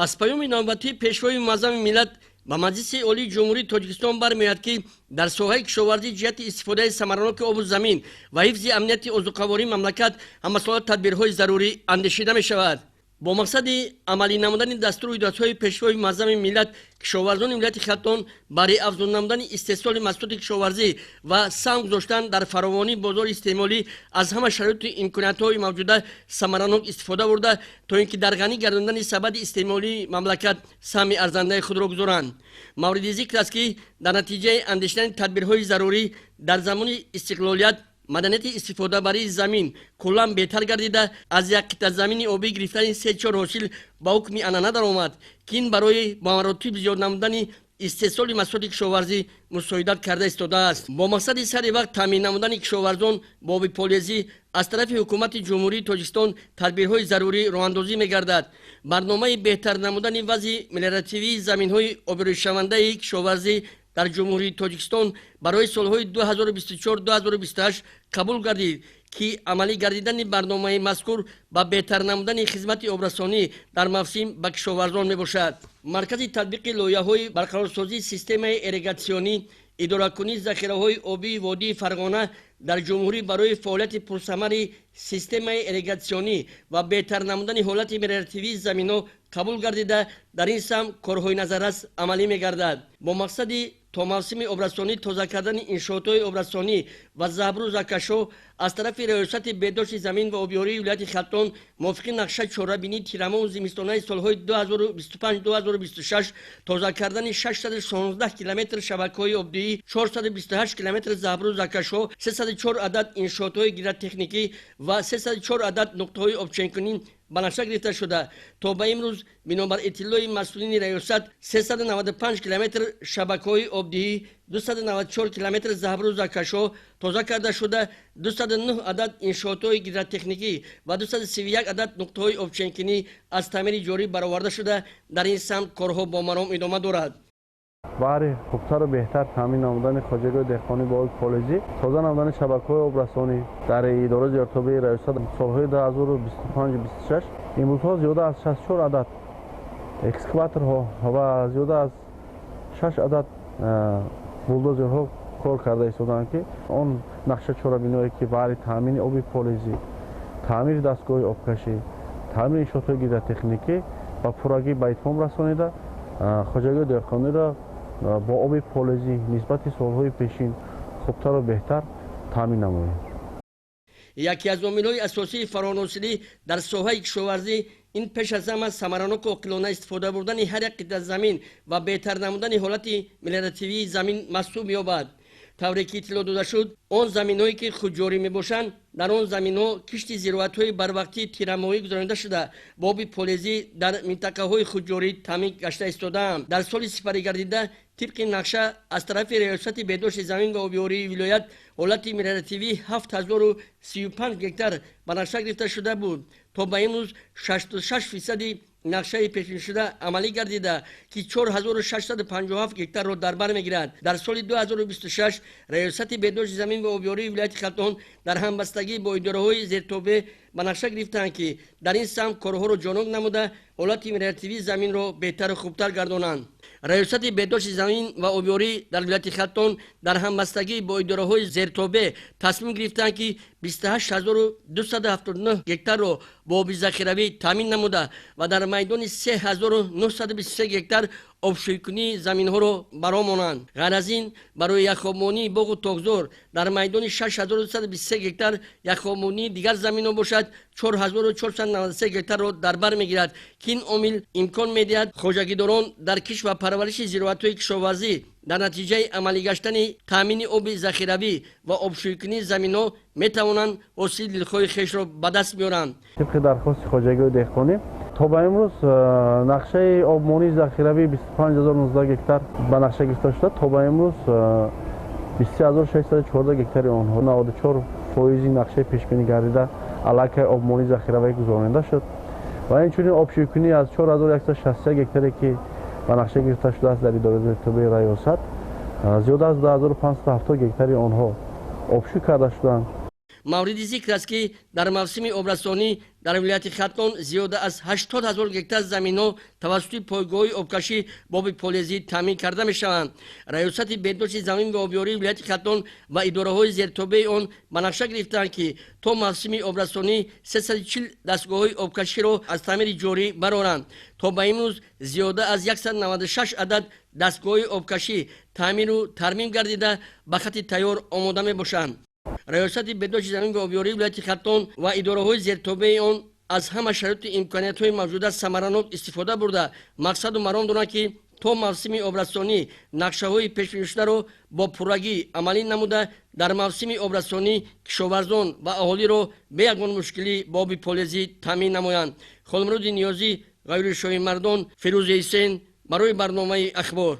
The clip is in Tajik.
аз паёми навбатӣ пешвои муаззами миллат ба Маҷлиси Олии Ҷумҳурии Тоҷикистон бармеояд ки дар соҳаи кишоварзӣ ҷиҳати истифодаи самараноки обу замин ва ҳифзи амнияти озуқавории мамлакат ҳамасола тадбирҳои зарурӣ андешида мешавад. бо мақсади амалӣ намудани дастуру ҳидоятҳои пешвои муаззами миллат, кишоварзони вилояти Халтон барои афзун намудани истеҳсоли маҳсулоти кишоварзӣ ва саҳм гузоштан дар фаровонии бозори истеъмолӣ аз ҳама шароиту имкониятҳои мавҷуда самаранок истифода бурда, то ин ки дар ғанӣ гардондани сабади истеъмолии мамлакат саҳми арзандаи худро гузоранд. мавриди зикр аст ки дар натиҷаи андешидани тадбирҳои зарурӣ дар замони истиқлолият маданияти истифодабарии замин куллан беҳтар гардида, аз як қитъа замини обӣ гирифтани 3-4 ҳосил ба ҳукми анъана даромад, ки ин барои ба маротиб зиёд намудани истеҳсоли маҳсулоти кишоварзӣ мусоидат карда истодааст. бо мақсади сари вақт таъмин намудани кишоварзон бо оби полезӣ аз тарафи ҳукумати ҷумҳурии Тоҷикистон тадбирҳои зарурӣ роҳандозӣ мегардад. барномаи беҳтар намудани вазъи мелиоративии заминҳои обрӯишавандаи кишоварзӣ дар ҷумҳурии Тоҷикистон барои солҳои 2024-2028 қабул гардид, ки амалӣ гардидани барномаи мазкур ба беҳтар намудани хизмати обрасонӣ дар мавсим ба кишоварзон мебошад. маркази татбиқи лоиҳаҳои барқарорсозии системаи ирригатсионӣ, идоракунии захираҳои обии водии Фарғона дар ҷумҳурӣ барои фаъолияти пурсамари системаи ирригатсионӣ ва беҳтар намудани ҳолати мелиоративии заминҳо қабул гардида, дар ин самт корҳои назаррас амалӣ мегардад. бо мақсади то мавсими обрасонӣ тоза кардани иншоотҳои обрасонӣ ва забру закашҳо аз тарафи раёсати беҳдошти замин ва обёрии вилояти Халтон мувофиқи нақша чорабинии тирамоҳу зимистонаи солҳои 2025-2026 тоза кардани 616 километр шабакаҳои обдиҳӣ, 428 километр забру закашҳо, 304 адад иншоотҳои гидротехникӣ ва 304 адад нуқтаҳои обченкунӣ ба нақша гирифта шуда, то ба имрӯз бинобар иттилои масъулини раёсат 395 километр шабакаҳои обдиҳӣ, 294 километр забру закашҳо тоза карда шуда, 209 адад иншоотҳои гидротехникӣ ва 231 адад нуқтаҳои обченкунӣ аз таъмири ҷорӣ бароварда шуда, дар ин самт корҳо бо маром идома дорад. барои хубтару беҳтар таъмин намудани хоҷагоҳи деҳқонӣ бо оби полезӣ, тоза намудани шабакаҳои обрасонӣ дар идораи зиёртобии раёсат солҳои 2025-26 имрӯзҳо зиёда аз 64 адад экскаваторҳо ва зиёда аз 6 адад булдозерҳо кор карда истоданд, ки он нақша чорабиное ки баъри таъмини оби полезӣ, таъмири дастгоҳи обкашӣ, таъмири иншоотҳои гидротехникӣ ба пуррагӣ ба итмом расонида, хоҷагоҳи деҳқониро бо оби полезӣ нисбати солҳои пешин хубтару беҳтар таъмин намоем. яке аз омилҳои асосии фароҳонҳосилӣ дар соҳаи кишоварзӣ ин пеш аз ҳама самараноку оқилона истифода бурдани ҳар як қитъа замин ва беҳтар намудани ҳолати мелиоративии замин маҳсуб меёбад. тавре ки иттилоъ дода шуд, он заминҳое ки худҷорӣ мебошанд, дар он заминҳо кишти зироатҳои барвақтии тирамоҳӣ гузаронида шуда бо оби полезӣ дар минтақаҳои худҷорӣ таъмин гашта истодаанд. дар соли сифарӣ гардида тибқи нақша аз тарафи раёсати беҳдошти замин ва обёрии вилоят ҳолати мелиоративии 7035 гектар ба нақша гирифта шуда буд. то ба имрӯз 66% нақшаи пешбинишуда амалӣ гардида, ки 4657 гектарро дар бар мегирад. дар соли 2026 раёсати беҳдошти замин ва обёрии вилояти Халтон дар ҳамбастагӣ бо идораҳои зертобе ба нақша гирифтанд, ки дар ин самт корҳоро ҷонок намуда ҳолати мелиоративии заминро беҳтару хубтар гардонанд. раёсати беҳдошти замин ва обёрӣ дар вилояти Халтон дар ҳамбастагӣ бо идораҳои зертобе тасмим гирифтанд, ки 28279 гектарро бо оби захиравӣ таъмин намуда ва дар майдони 3923 гектар обшӯйкунии заминҳоро баромонанд. ғайр аз ин барои яхобмонии боғу тогзор дар майдони 6223 гектар яхобмонии дигар заминҳо бошад, 4493 гектарро дар бар мегирад, ки ин омил имкон медиҳад хоҷагидорон дар кишт ва парвариши зироатҳои кишоварзӣ дар натиҷаи амалӣ гаштани таъмини оби захиравӣ ва обшӯйкунии заминҳо метавонанд ҳосили дилхоҳи хешро ба даст биёранд. тибқи дархости хоҷагоҳи деҳқонӣ то ба имрӯз нақшаи обмонии захиравӣ 25019 гектар ба нақша гирифта шуда, то ба имрӯз 23614 гектари онҳо 94% нақшаи пешбинӣ гардида аллакай обмонии захиравӣ гузаронида шуд ва инчунин обшӯйкунӣ аз 4163 гектаре ки ба нақша гирифта шудааст дар идораи зертобии раёсат, зиёда аз 2570 гектари онҳо обшӯй карда шуданд. мавриди зикр аст ки дар мавсими обрасонӣ дар вилояти хатон зиёда аз 80 000 гектар заминҳо тавассути пойгоҳи обкашӣ боби полезӣ таъмин карда мешаванд. раёсати беҳдошти замин ва обёрии вилояти хатон ва идораҳои зертобаи он ба нақша гирифтанд ки то мавсими обрасонӣ 340 дастгоҳҳои обкаширо аз таъмири ҷорӣ бароранд. то ба имрӯз зиёда аз 196 адад дастгоҳҳои обкашӣ таъмиру тармим гардида ба хати тайёр омода мебошанд. раёсати беҳдошти замин ва обёрии вилояти хатон ва идораҳои зертобаи он аз ҳама шароиту имкониятҳои мавҷуда самаранок истифода бурда мақсаду маром доранд ки то мавсими обрасонӣ нақшаҳои пешбинишударо бо пуррагӣ амалӣ намуда дар мавсими обрасонӣ кишоварзон ва аҳолиро бе ягон мушкилӣ ба оби полезӣ таъмин намоянд. холимруди ниёзӣ, ғайрушоҳимардон, Фирӯзи Ҳусейн барои барномаи ахбор.